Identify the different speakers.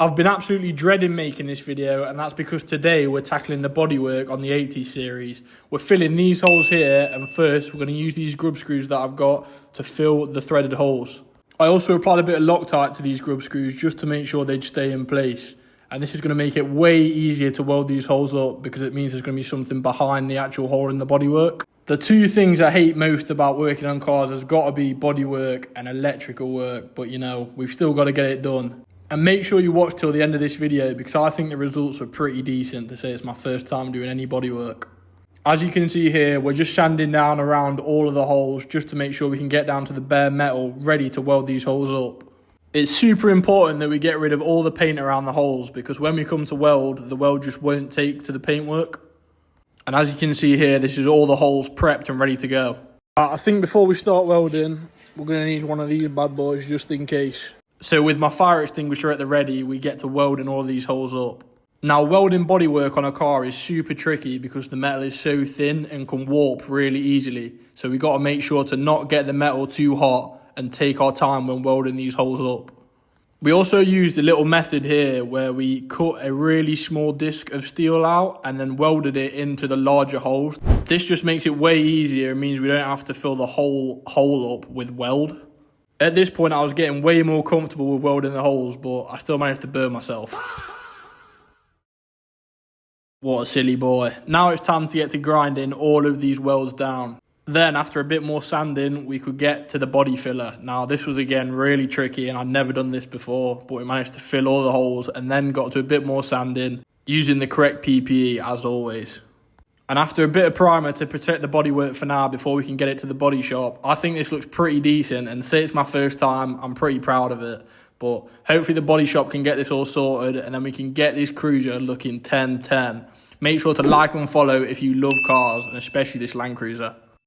Speaker 1: I've been absolutely dreading making this video, and that's because today we're tackling the bodywork on the 80s series. We're filling these holes here, and first we're going to use these grub screws that I've got to fill the threaded holes. I also applied a bit of Loctite to these grub screws just to make sure they'd stay in place. And this is going to make it way easier to weld these holes up because it means there's going to be something behind the actual hole in the bodywork. The two things I hate most about working on cars has got to be bodywork and electrical work, but you know, we've still got to get it done. And make sure you watch till the end of this video because I think the results were pretty decent to say it's my first time doing any bodywork. As you can see here, we're just sanding down around all of the holes just to make sure we can get down to the bare metal ready to weld these holes up. It's super important that we get rid of all the paint around the holes because when we come to weld, the weld just won't take to the paintwork. And as you can see here, this is all the holes prepped and ready to go. I think before we start welding, we're going to need one of these bad boys just in case. So with my fire extinguisher at the ready, we get to welding all these holes up. Now welding bodywork on a car is super tricky because the metal is so thin and can warp really easily. So we got to make sure to not get the metal too hot and take our time when welding these holes up. We also used a little method here where we cut a really small disc of steel out and then welded it into the larger holes. This just makes it way easier. It means we don't have to fill the whole hole up with weld. At this point, I was getting way more comfortable with welding the holes, but I still managed to burn myself. What a silly boy. Now it's time to get to grinding all of these welds down. Then, after a bit more sanding, we could get to the body filler. Now, this was again really tricky, and I'd never done this before, but we managed to fill all the holes and then got to a bit more sanding, using the correct PPE as always. And after a bit of primer to protect the bodywork for now before we can get it to the body shop, I think this looks pretty decent, and say it's my first time, I'm pretty proud of it. But hopefully the body shop can get this all sorted, and then we can get this Cruiser looking 10-10. Make sure to like and follow if you love cars, and especially this Land Cruiser.